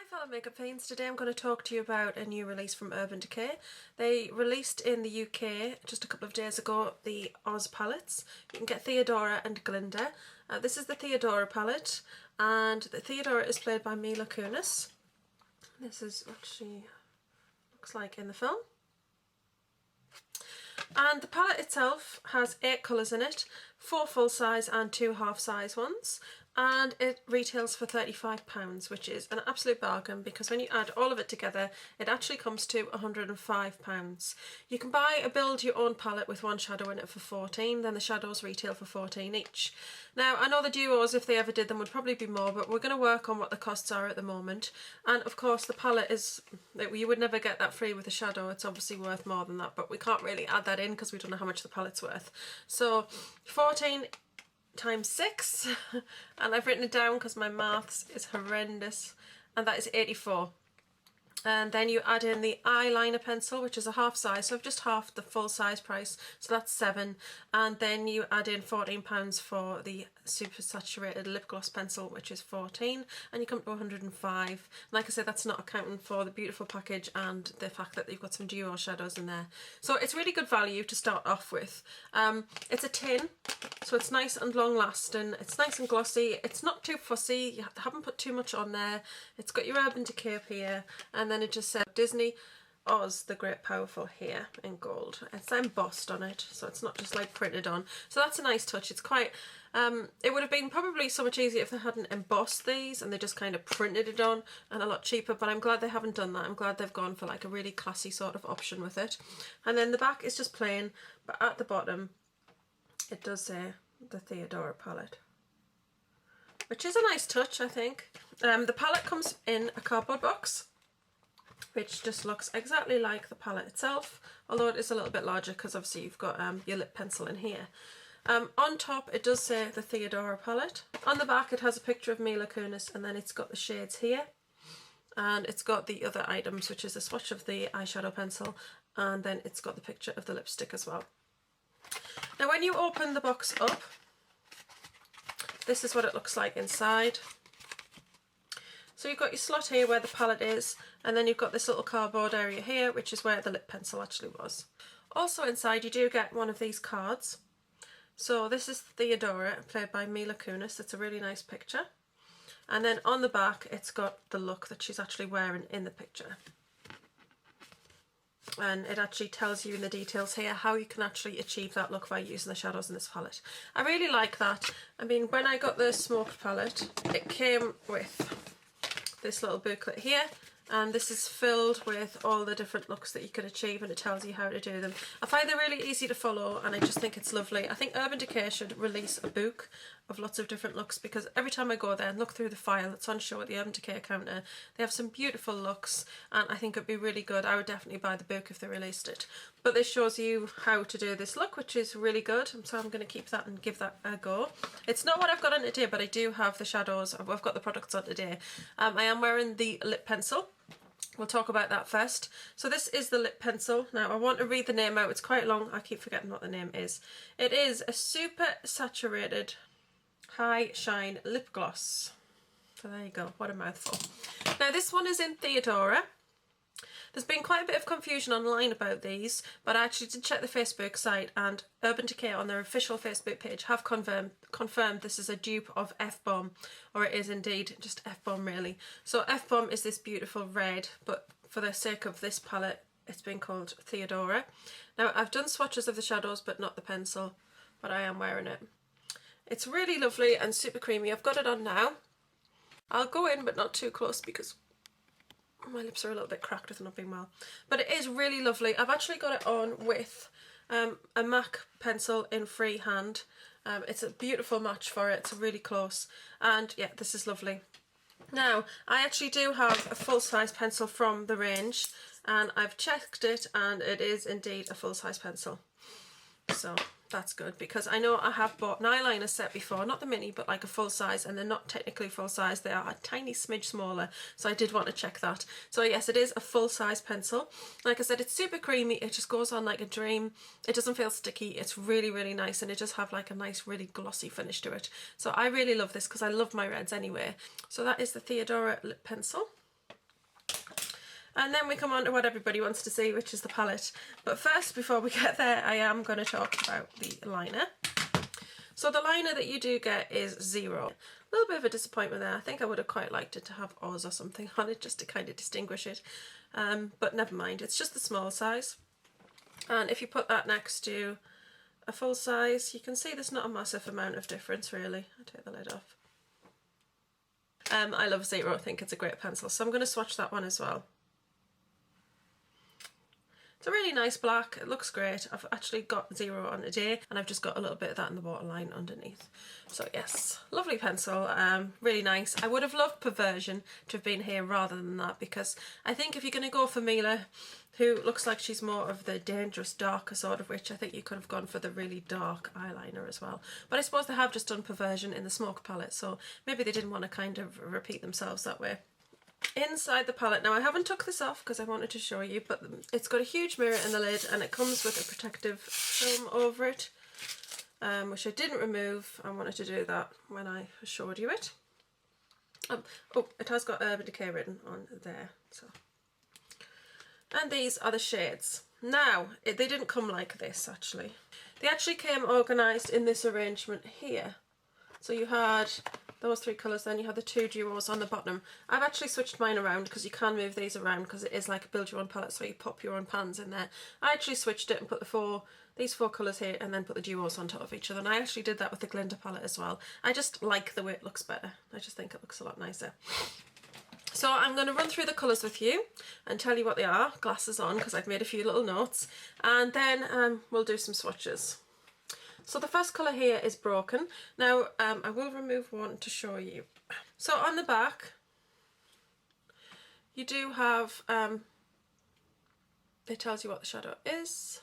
fellow makeup fiends, today I'm going to talk to you about a new release from Urban Decay. They released in the UK just a couple of days ago the Oz palettes. You can get Theodora and Glinda. This is the Theodora palette, and the Theodora is played by Mila Kunis. This is what she looks like in the film. And the palette itself has 8 colours in it, 4 full size and 2 half size ones, and it retails for £35, which is an absolute bargain because when you add all of it together it actually comes to £105. You can buy a build your own palette with one shadow in it for £14, then the shadows retail for £14 each. Now I know the duos, if they ever did them, would probably be more, but we're going to work on what the costs are at the moment. And of course the palette is, you would never get that free with a shadow, it's obviously worth more than that, but we can't really add that in because we don't know how much the palette's worth. So 14 times 6, and I've written it down because my maths is horrendous, and that is 84. And then you add in the eyeliner pencil, which is a half size, so I've just halved the full size price, so that's 7. And then you add in £14 for the super saturated lip gloss pencil, which is 14, and you come to 105. And like I said, that's not accounting for the beautiful package and the fact that you've got some duo shadows in there. So it's really good value to start off with. It's a tin, so it's nice and long lasting, it's nice and glossy, it's not too fussy, you haven't put too much on there. It's got your Urban Decay up here, and then it just said Disney Oz the Great Powerful here in gold. It's embossed on it, so it's not just like printed on. So that's a nice touch. It's quite, it would have been probably so much easier if they hadn't embossed these and they just kind of printed it on, and a lot cheaper, but I'm glad they haven't done that. I'm glad they've gone for like a really classy sort of option with it. And then the back is just plain, but at the bottom it does say the Theodora palette, which is a nice touch, I think. The palette comes in a cardboard box, which just looks exactly like the palette itself, although it is a little bit larger because obviously you've got your lip pencil in here. On top it does say the Theodora palette. On the back it has a picture of Mila Kunis, and then it's got the shades here, and it's got the other items, which is a swatch of the eyeshadow pencil, and then it's got the picture of the lipstick as well. Now when you open the box up, this is what it looks like inside. So you've got your slot here where the palette is, and then you've got this little cardboard area here, which is where the lip pencil actually was. Also inside you do get one of these cards. So this is Theodora, played by Mila Kunis. It's a really nice picture. And then on the back it's got the look that she's actually wearing in the picture. And it actually tells you in the details here how you can actually achieve that look by using the shadows in this palette. I really like that. I mean, when I got the smoked palette, it came with this little booklet here, and this is filled with all the different looks that you can achieve, and it tells you how to do them. I find they're really easy to follow, and I just think it's lovely. I think Urban Decay should release a book of lots of different looks, because every time I go there and look through the file that's on show at the Urban Decay counter, they have some beautiful looks, and I think it'd be really good. I would definitely buy the book if they released it. But this shows you how to do this look, which is really good, so I'm going to keep that and give that a go. It's not what I've got on today, but I do have the shadows. I've got the products on today. I am wearing the lip pencil. We'll talk about that first. So this is the lip pencil. Now I want to read the name out. It's quite long. I keep forgetting what the name is. It is a super saturated high shine lip gloss. So there you go. What a mouthful. Now this one is in Theodora. There's been quite a bit of confusion online about these, but I actually did check the Facebook site, and Urban Decay on their official Facebook page have confirmed this is a dupe of F-Bomb, or it is indeed just F-Bomb really. So F-Bomb is this beautiful red, but for the sake of this palette it's been called Theodora. Now I've done swatches of the shadows but not the pencil, but I am wearing it. It's really lovely and super creamy. I've got it on now. I'll go in but not too close because my lips are a little bit cracked with not being well. But it is really lovely. I've actually got it on with a MAC pencil in freehand. It's a beautiful match for it. It's really close. And yeah, this is lovely. Now, I actually do have a full-size pencil from the range, and I've checked it, and it is indeed a full-size pencil. So that's good, because I know I have bought an eyeliner set before, not the mini, but like a full size, and they're not technically full size, they are a tiny smidge smaller, so I did want to check that. So yes, it is a full size pencil. Like I said, it's super creamy, it just goes on like a dream, it doesn't feel sticky, it's really, really nice, and it does have like a nice, really glossy finish to it. So I really love this because I love my reds anyway. So that is the Theodora lip pencil. And then we come on to what everybody wants to see, which is the palette. But first, before we get there, I am going to talk about the liner. So the liner that you do get is 0. A little bit of a disappointment there. I think I would have quite liked it to have Oz or something on it just to kind of distinguish it. But never mind, it's just the small size. And if you put that next to a full size, you can see there's not a massive amount of difference really. I'll take the lid off. I love 0, I think it's a great pencil, so I'm going to swatch that one as well. It's a really nice black, it looks great. I've actually got 0 on today and I've just got a little bit of that in the waterline underneath. So yes, lovely pencil, really nice. I would have loved Perversion to have been here rather than that, because I think if you're going to go for Mila, who looks like she's more of the dangerous darker sort of witch, I think you could have gone for the really dark eyeliner as well. But I suppose they have just done Perversion in the Smoke palette, so maybe they didn't want to kind of repeat themselves that way. Inside the palette, now I haven't took this off because I wanted to show you, but it's got a huge mirror in the lid and it comes with a protective film over it, which I didn't remove. I wanted to do that when I showed you it. Oh, it has got Urban Decay written on there. So, and these are the shades. Now, they didn't come like this actually. They actually came organised in this arrangement here. So you had those 3 colours, then you have the 2 duos on the bottom. I've actually switched mine around because you can move these around because it is like a build your own palette, so you pop your own pans in there. I actually switched it and put these 4 colours here and then put the duos on top of each other, and I actually did that with the Glinda palette as well. I just like the way it looks better. I just think it looks a lot nicer. So I'm going to run through the colours with you and tell you what they are, glasses on because I've made a few little notes, and then we'll do some swatches. So the first colour here is Broken. Now I will remove one to show you. So on the back you do have, it tells you what the shadow is,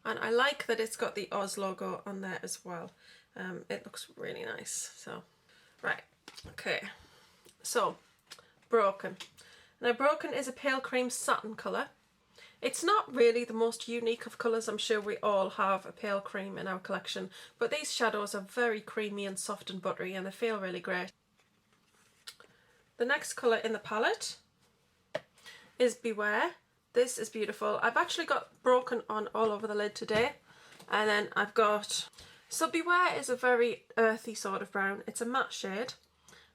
and I like that it's got the Oz logo on there as well. It looks really nice. So right, okay, so Broken. Now Broken is a pale cream satin colour. It's not really the most unique of colours. I'm sure we all have a pale cream in our collection, but these shadows are very creamy and soft and buttery and they feel really great. The next colour in the palette is Beware. This is beautiful. I've actually got Broken on all over the lid today, and then I've got... So Beware is a very earthy sort of brown. It's a matte shade,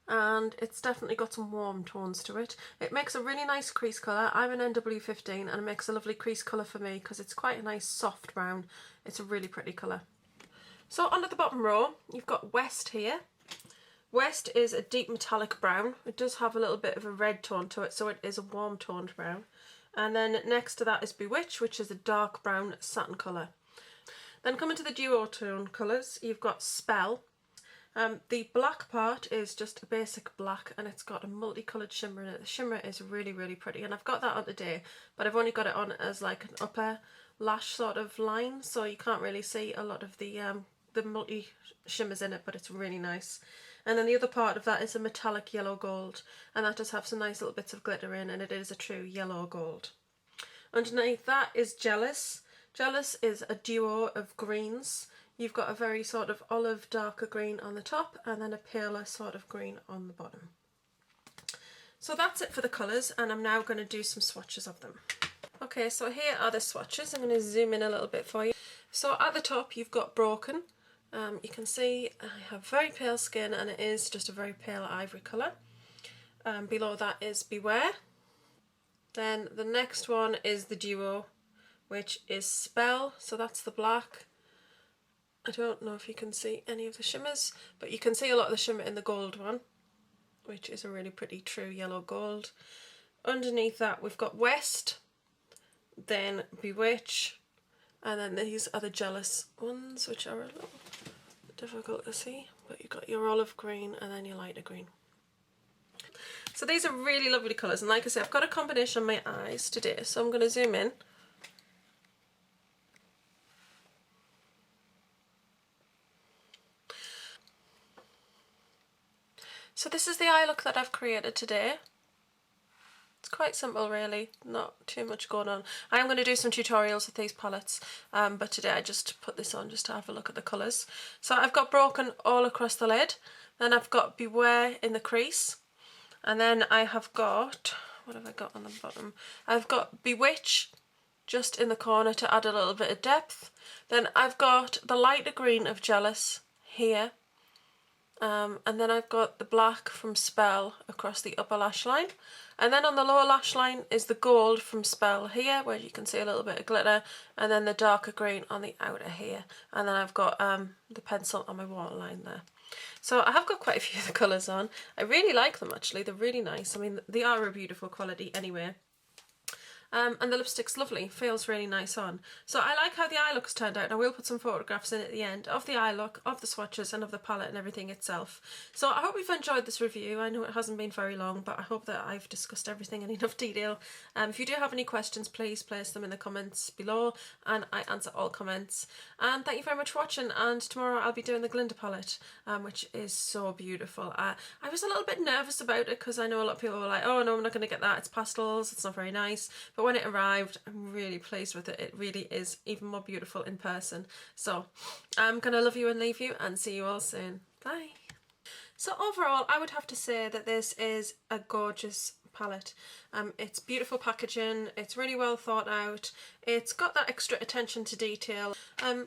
and it's definitely got some warm tones to it. It makes a really nice crease colour. I'm an NW15 and it makes a lovely crease colour for me because it's quite a nice soft brown. It's a really pretty colour. So under the bottom row you've got West here. West is a deep metallic brown. It does have a little bit of a red tone to it, so it is a warm toned brown. And then next to that is Bewitch, which is a dark brown satin colour. Then coming to the duotone colours, you've got Spell. The black part is just a basic black and it's got a multicoloured shimmer in it. The shimmer is really, really pretty, and I've got that on today, but I've only got it on as like an upper lash sort of line, so you can't really see a lot of the multi shimmers in it, but it's really nice. And then the other part of that is a metallic yellow gold, and that does have some nice little bits of glitter in, and it is a true yellow gold. Underneath that is Jealous. Jealous is a duo of greens. You've got a very sort of olive darker green on the top and then a paler sort of green on the bottom. So that's it for the colours, and I'm now going to do some swatches of them. Okay, so here are the swatches. I'm going to zoom in a little bit for you. So at the top you've got Broken. You can see I have very pale skin and it is just a very pale ivory colour. Below that is Beware. Then the next one is the duo, which is Spell, so that's the black. I don't know if you can see any of the shimmers, but you can see a lot of the shimmer in the gold one, which is a really pretty true yellow gold. Underneath that we've got West, then Bewitch, and then these are the Jealous ones, which are a little difficult to see, but you've got your olive green and then your lighter green. So these are really lovely colours, and like I said, I've got a combination on my eyes today, so I'm going to zoom in. So this is the eye look that I've created today. It's quite simple really, not too much going on. I am going to do some tutorials with these palettes, but today I just put this on just to have a look at the colours. So I've got Broken all across the lid, then I've got Beware in the crease, and then I have got what have I got on the bottom? I've got Bewitch just in the corner to add a little bit of depth. Then I've got the lighter green of Jealous here. And then I've got the black from Spell across the upper lash line. And then on the lower lash line is the gold from Spell here, where you can see a little bit of glitter. And then the darker green on the outer here. And then I've got the pencil on my waterline there. So I have got quite a few of the colours on. I really like them actually, they're really nice. I mean, they are a beautiful quality anyway. And the lipstick's lovely, feels really nice on. So I like how the eye look's turned out, and I will put some photographs in at the end of the eye look, of the swatches and of the palette and everything itself. So I hope you've enjoyed this review. I know it hasn't been very long, but I hope that I've discussed everything in enough detail. If you do have any questions, please place them in the comments below, and I answer all comments. And thank you very much for watching, and tomorrow I'll be doing the Glinda palette, which is so beautiful. I was a little bit nervous about it because I know a lot of people were like, oh no, I'm not going to get that, it's pastels, it's not very nice. But when it arrived, I'm really pleased with it. It really is even more beautiful in person. So I'm gonna love you and leave you, and see you all soon. Bye. So overall, I would have to say that this is a gorgeous palette. It's beautiful packaging, it's really well thought out, it's got that extra attention to detail, and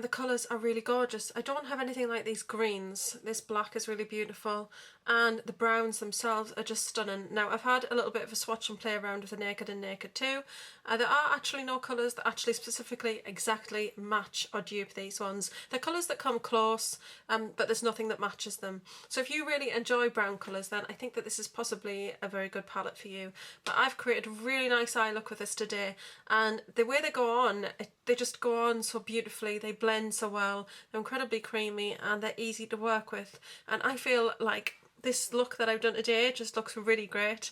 the colours are really gorgeous. I don't have anything like these greens. This black is really beautiful, and the browns themselves are just stunning. Now, I've had a little bit of a swatch and play around with the Naked and Naked too. There are actually no colours that actually specifically exactly match or dupe these ones. They're colours that come close, but there's nothing that matches them. So if you really enjoy brown colours, then I think that this is possibly a very good palette for you. But I've created a really nice eye look with this today, and the way they go on, they just go on so beautifully. They blend so well, they're incredibly creamy, and they're easy to work with. And I feel like this look that I've done today just looks really great.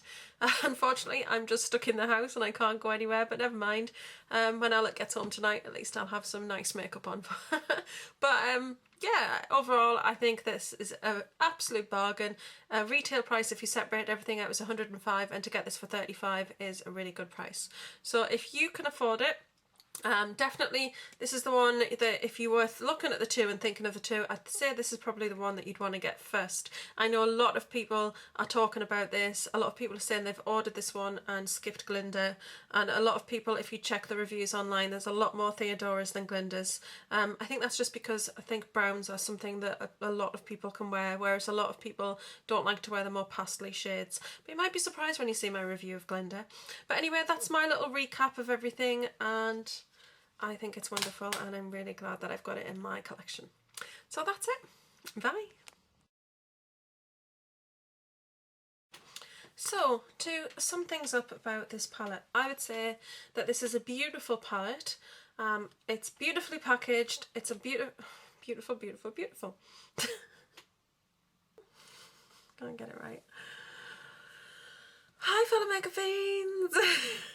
Unfortunately, I'm just stuck in the house and I can't go anywhere, but never mind. When Alec gets home tonight, at least I'll have some nice makeup on. But yeah, overall, I think this is an absolute bargain. Retail price, if you separate everything out, was 105, and to get this for 35 is a really good price. So if you can afford it, definitely this is the one that if you were looking at the two and thinking of the two, I'd say this is probably the one that you'd want to get first. I know a lot of people are talking about this. A lot of people are saying they've ordered this one and skipped Glinda, and a lot of people, if you check the reviews online, there's a lot more Theodoras than Glindas. I think that's just because I think browns are something that a lot of people can wear, whereas a lot of people don't like to wear the more pastely shades. But you might be surprised when you see my review of Glinda. But anyway, that's my little recap of everything, and I think it's wonderful, and I'm really glad that I've got it in my collection. So that's it. Bye. So, to sum things up about this palette, I would say that this is a beautiful palette. It's beautifully packaged. It's a beautiful. Can't get it right. Hi fellow makeup fiends!